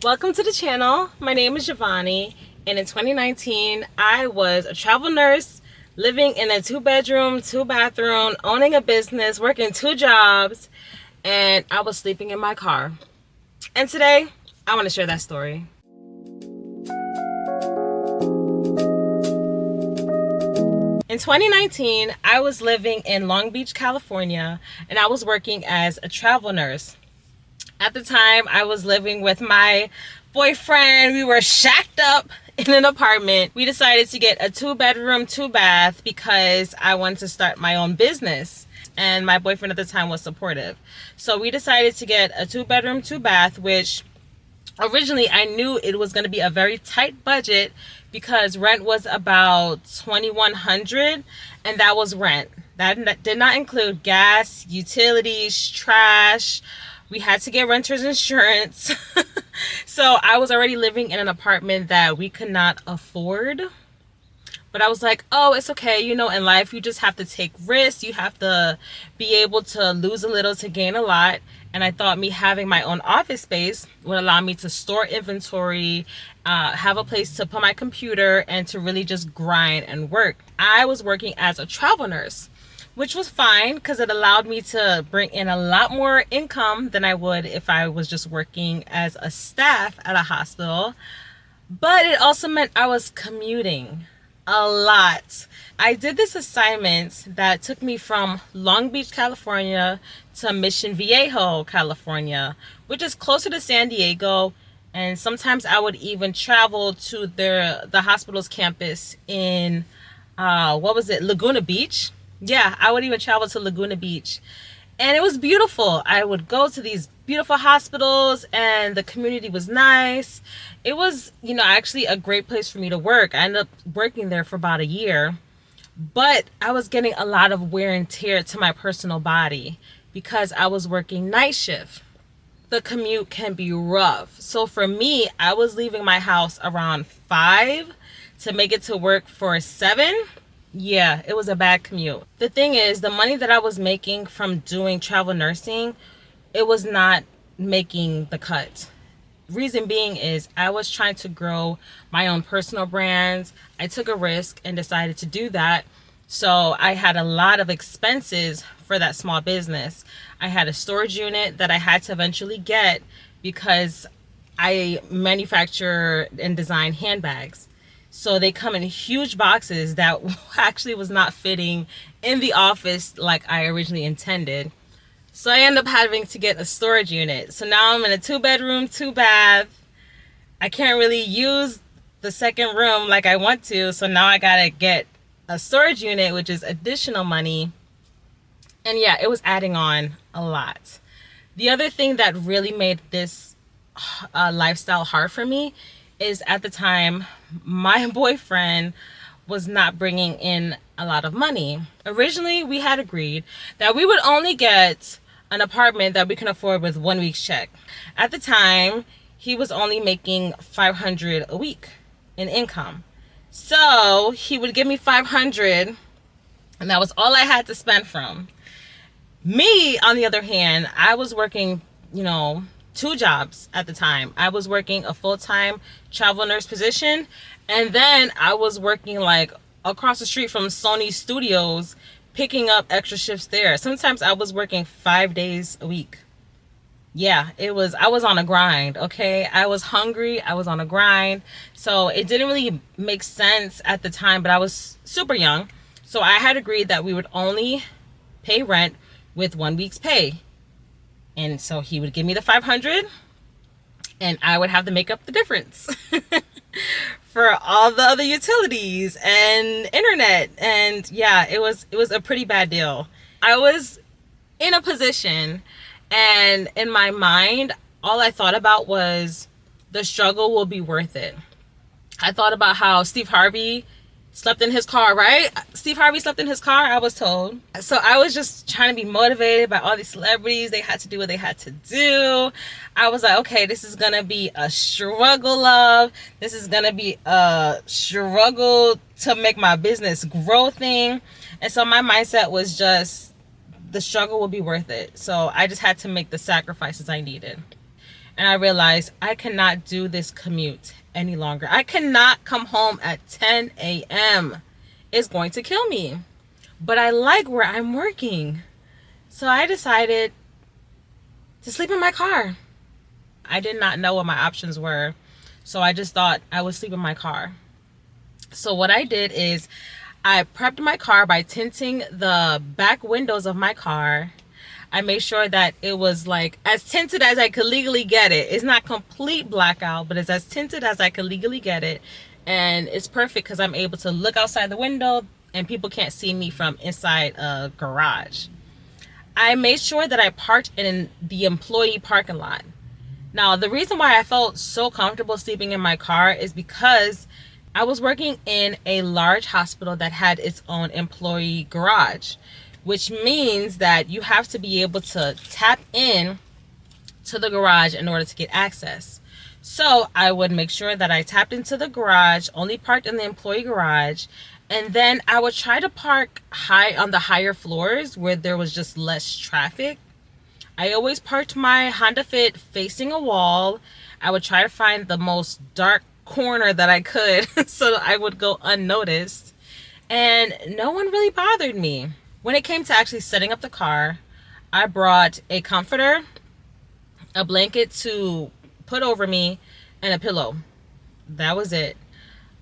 Welcome to the channel. My name is Giovanni, and in 2019, I was a travel nurse living in a 2-bedroom, 2-bathroom, owning a business, working 2 jobs, and I was sleeping in my car. And today, I want to share that story. In 2019, I was living in Long Beach, California, and I was working as a travel nurse. At the time, I was living with my boyfriend. We were shacked up in an apartment. We decided to get a 2-bedroom, 2-bath because I wanted to start my own business. And my boyfriend at the time was supportive. So we decided to get a 2-bedroom, 2-bath, which originally I knew it was going to be a very tight budget because rent was about $2,100, and that was rent. That did not include gas, utilities, trash. We had to get renter's insurance. So I was already living in an apartment that we could not afford. But I was like, oh, it's okay. You know, in life, you just have to take risks. You have to be able to lose a little to gain a lot. And I thought me having my own office space would allow me to store inventory, have a place to put my computer, and to really just grind and work. I was working as a travel nurse, which was fine because it allowed me to bring in a lot more income than I would if I was just working as a staff at a hospital. But it also meant I was commuting a lot. I did this assignment that took me from Long Beach, California to Mission Viejo, California, which is closer to San Diego. And sometimes I would even travel to the hospital's campus in Laguna Beach. Yeah, I would even travel to Laguna Beach. And it was beautiful. I would go to these beautiful hospitals and the community was nice. It was, actually a great place for me to work. I ended up working there for about a year. But I was getting a lot of wear and tear to my personal body because I was working night shift. The commute can be rough. So for me, I was leaving my house around 5 to make it to work for 7. Yeah, it was a bad commute. The thing is, the money that I was making from doing travel nursing, it was not making the cut. Reason being is I was trying to grow my own personal brands. I took a risk and decided to do that. So I had a lot of expenses for that small business. I had a storage unit that I had to eventually get because I manufacture and design handbags. So they come in huge boxes that actually was not fitting in the office like I originally intended. So I ended up having to get a storage unit. So now I'm in a 2-bedroom, 2-bath. I can't really use the second room like I want to. So now I gotta get a storage unit, which is additional money. And yeah, it was adding on a lot. The other thing that really made this lifestyle hard for me is at the time, my boyfriend was not bringing in a lot of money. Originally, we had agreed that we would only get an apartment that we can afford with 1 week's check. At the time, he was only making $500 a week in income. So he would give me $500, and that was all I had to spend from. Me, on the other hand, I was working, 2 jobs at the time. I was working a full-time travel nurse position, and then I was working like across the street from Sony Studios, picking up extra shifts there. Sometimes I was working 5 days a week. Yeah, I was on a grind, okay? I was hungry, I was on a grind. So it didn't really make sense at the time, but I was super young. So I had agreed that we would only pay rent with 1 week's pay. And so he would give me the $500 and I would have to make up the difference for all the other utilities and internet. And yeah, it was a pretty bad deal. I was in a position, and in my mind, all I thought about was the struggle will be worth it. I thought about how Steve Harvey slept in his car, right? Steve Harvey slept in his car, I was told. So I was just trying to be motivated by all these celebrities. They had to do what they had to do. I was like, okay, this is gonna be a struggle, love. This is gonna be a struggle to make my business grow thing. And so my mindset was just, the struggle will be worth it. So I just had to make the sacrifices I needed. And I realized I cannot do this commute any longer. I cannot come home at 10 a.m. It's going to kill me. But I like where I'm working. So I decided to sleep in my car. I did not know what my options were. So I just thought I would sleep in my car. So what I did is I prepped my car by tinting the back windows of my car. I made sure that it was like as tinted as I could legally get it. It's not complete blackout, but it's as tinted as I could legally get it. And it's perfect because I'm able to look outside the window and people can't see me from inside a garage. I made sure that I parked in the employee parking lot. Now, the reason why I felt so comfortable sleeping in my car is because I was working in a large hospital that had its own employee garage, which means that you have to be able to tap in to the garage in order to get access. So I would make sure that I tapped into the garage, only parked in the employee garage, and then I would try to park high on the higher floors where there was just less traffic. I always parked my Honda Fit facing a wall. I would try to find the most dark corner that I could so that I would go unnoticed. And no one really bothered me. When it came to actually setting up the car, I brought a comforter, a blanket to put over me, and a pillow. That was it.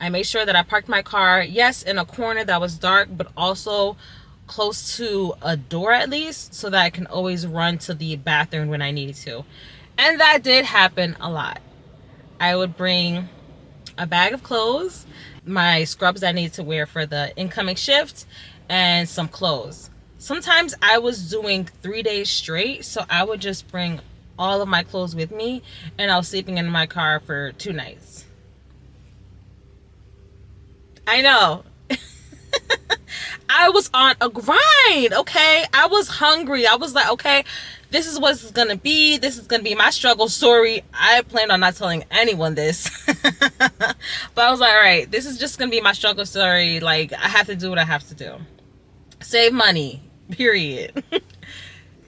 I made sure that I parked my car, yes, in a corner that was dark, but also close to a door at least, so that I can always run to the bathroom when I needed to. And that did happen a lot. I would bring a bag of clothes, my scrubs that I needed to wear for the incoming shift, and some clothes. Sometimes I was doing 3 days straight, so I would just bring all of my clothes with me, and I was sleeping in my car for 2 nights. I know. I was on a grind, okay? I was hungry. I was like, okay, this is what it's gonna be. This is gonna be my struggle story. I planned on not telling anyone this. But I was like, all right, this is just gonna be my struggle story. Like, I have to do what I have to do. Save money, period.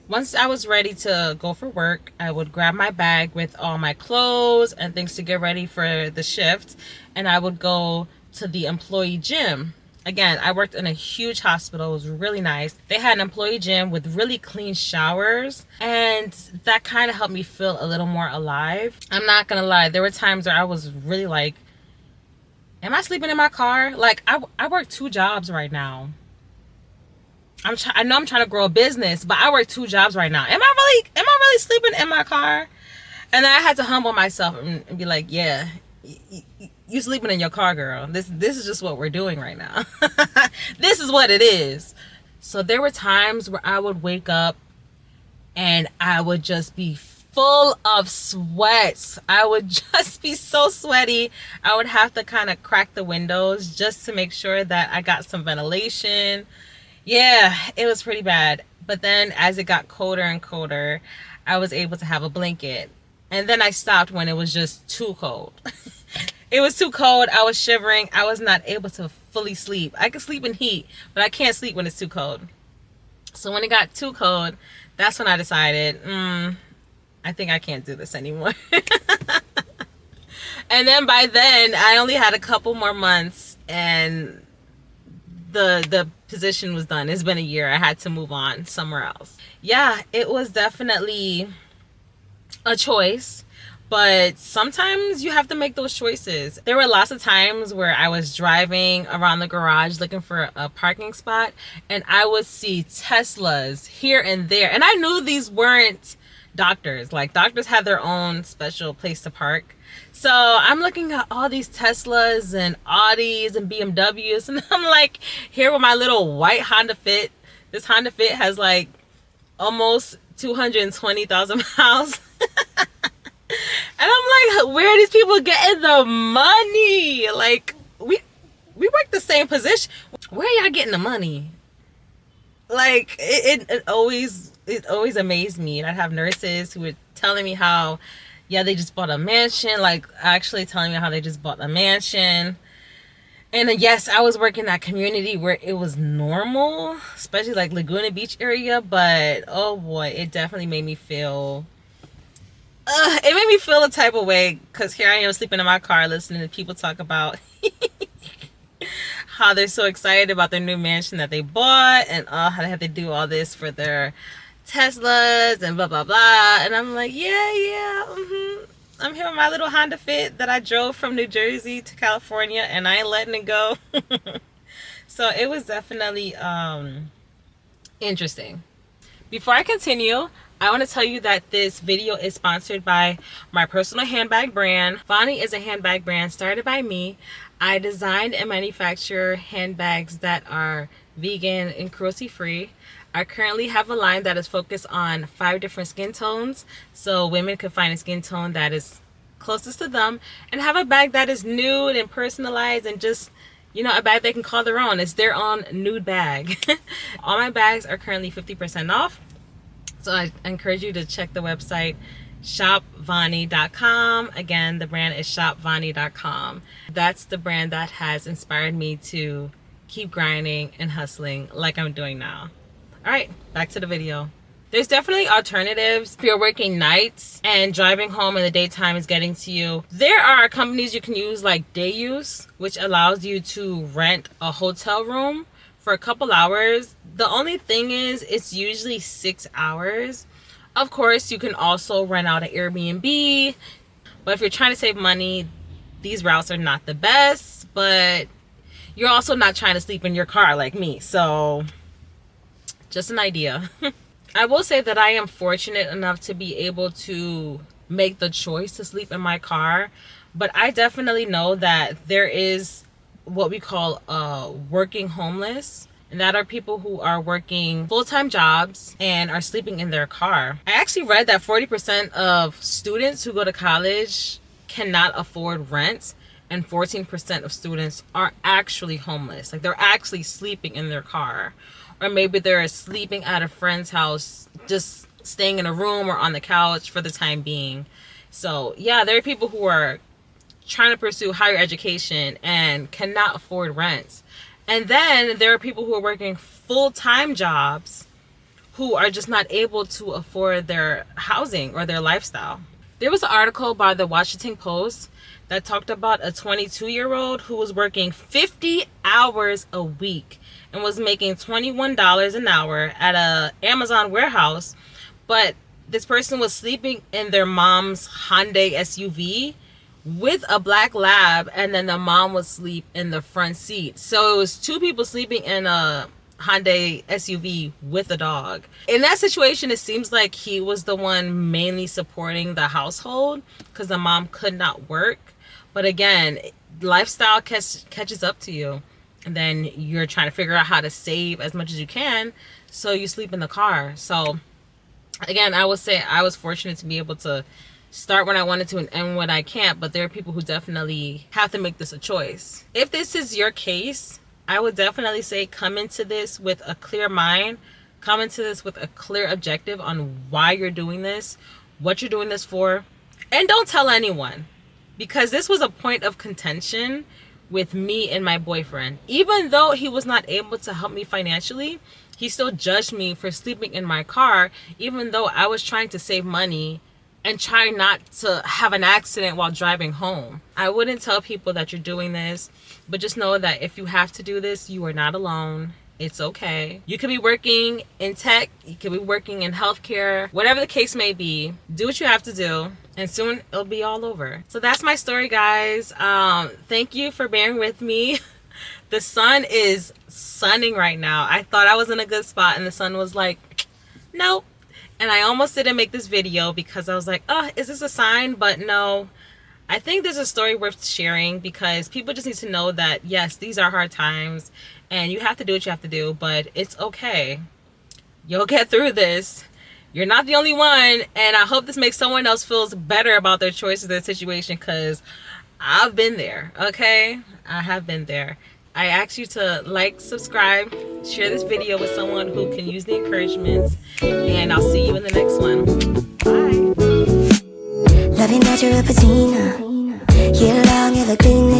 Once I was ready to go for work, I would grab my bag with all my clothes and things to get ready for the shift, and I would go to the employee gym. Again, I worked in a huge hospital. It was really nice. They had an employee gym with really clean showers, and that kind of helped me feel a little more alive. I'm not gonna lie, there were times where I was really like, am I sleeping in my car? Like, I work 2 jobs right now. I know I'm trying to grow a business, but I work 2 jobs right now. Am I really sleeping in my car? And then I had to humble myself and be like, yeah, you sleeping in your car, girl. This is just what we're doing right now. This is what it is. So there were times where I would wake up and I would just be full of sweat. I would just be so sweaty. I would have to kind of crack the windows just to make sure that I got some ventilation. Yeah, it was pretty bad. But then as it got colder and colder, I was able to have a blanket. And then I stopped when it was just too cold. It was too cold. I was shivering. I was not able to fully sleep. I could sleep in heat, but I can't sleep when it's too cold. So when it got too cold, that's when I decided, I think I can't do this anymore. And then by then, I only had a couple more months and the position was done. It's been a year. I had to move on somewhere else. Yeah, it was definitely a choice. But sometimes you have to make those choices. There were lots of times where I was driving around the garage looking for a parking spot, and I would see Teslas here and there. And I knew these weren't doctors. Like, doctors had their own special place to park. So I'm looking at all these Teslas and Audis and BMWs, and I'm like, here with my little white Honda Fit. This Honda Fit has like almost 220,000 miles. And I'm like, where are these people getting the money? Like, we work the same position. Where are y'all getting the money? Like, it always amazed me. And I'd have nurses who were telling me how, yeah, they just bought a mansion. Like, actually telling me how they just bought a mansion. And yes, I was working in that community where it was normal, especially like Laguna Beach area. But oh boy, it definitely made me feel it made me feel a type of way because here I am sleeping in my car listening to people talk about how they're so excited about their new mansion that they bought and how they have to do all this for their Teslas and blah blah blah. And I'm like, yeah, I'm here with my little Honda Fit that I drove from New Jersey to California, and I ain't letting it go. So it was definitely interesting. Before I continue, I want to tell you that this video is sponsored by my personal handbag brand. Vonnie is a handbag brand started by me. I designed and manufacture handbags that are vegan and cruelty free. I currently have a line that is focused on 5 different skin tones, so women can find a skin tone that is closest to them and have a bag that is nude and personalized and just, you know, a bag they can call their own. It's their own nude bag. All my bags are currently 50% off, so I encourage you to check the website shopvonnie.com. Again, the brand is shopvonnie.com. That's the brand that has inspired me to keep grinding and hustling like I'm doing now. All right, back to the video. There's definitely alternatives if you're working nights and driving home in the daytime is getting to you. There are companies you can use like Day Use, which allows you to rent a hotel room for a couple hours. The only thing is it's usually 6 hours. Of course, you can also rent out an Airbnb, but if you're trying to save money, these routes are not the best, but you're also not trying to sleep in your car like me, so just an idea. I will say that I am fortunate enough to be able to make the choice to sleep in my car, but I definitely know that there is what we call working homeless, and that are people who are working full-time jobs and are sleeping in their car. I actually read that 40% of students who go to college cannot afford rent, and 14% of students are actually homeless. Like they're actually sleeping in their car. Or maybe they're sleeping at a friend's house, just staying in a room or on the couch for the time being. So yeah, there are people who are trying to pursue higher education and cannot afford rent. And then there are people who are working full-time jobs who are just not able to afford their housing or their lifestyle. There was an article by the Washington Post that talked about a 22-year-old who was working 50 hours a week and was making $21 an hour at a Amazon warehouse, but this person was sleeping in their mom's Hyundai SUV with a black lab, and then the mom would sleep in the front seat. So it was 2 people sleeping in a Hyundai SUV with a dog. In that situation, it seems like he was the one mainly supporting the household because the mom could not work. But again, lifestyle catches up to you, and then you're trying to figure out how to save as much as you can, so you sleep in the car. So again, I would say I was fortunate to be able to start when I wanted to and end when I can't, but there are people who definitely have to make this a choice. If this is your case, I would definitely say come into this with a clear mind, come into this with a clear objective on why you're doing this, what you're doing this for, and don't tell anyone, because this was a point of contention with me and my boyfriend. Even though he was not able to help me financially, he still judged me for sleeping in my car, even though I was trying to save money and try not to have an accident while driving home. I wouldn't tell people that you're doing this, but just know that if you have to do this, you are not alone. It's okay. You could be working in tech, you could be working in healthcare, whatever the case may be, do what you have to do, and soon it'll be all over. So that's my story, guys. Thank you for bearing with me. The sun is sunning right now. I thought I was in a good spot, and the sun was like, nope. And I almost didn't make this video because I was like, oh, is this a sign? But no, I think there's a story worth sharing because people just need to know that, yes, these are hard times and you have to do what you have to do, but it's okay. You'll get through this. You're not the only one. And I hope this makes someone else feels better about their choices, their situation, because I've been there, okay? I have been there. I ask you to like, subscribe, share this video with someone who can use the encouragement, and I'll see you in the next one. Bye. Loving natural patina, here long evergreen.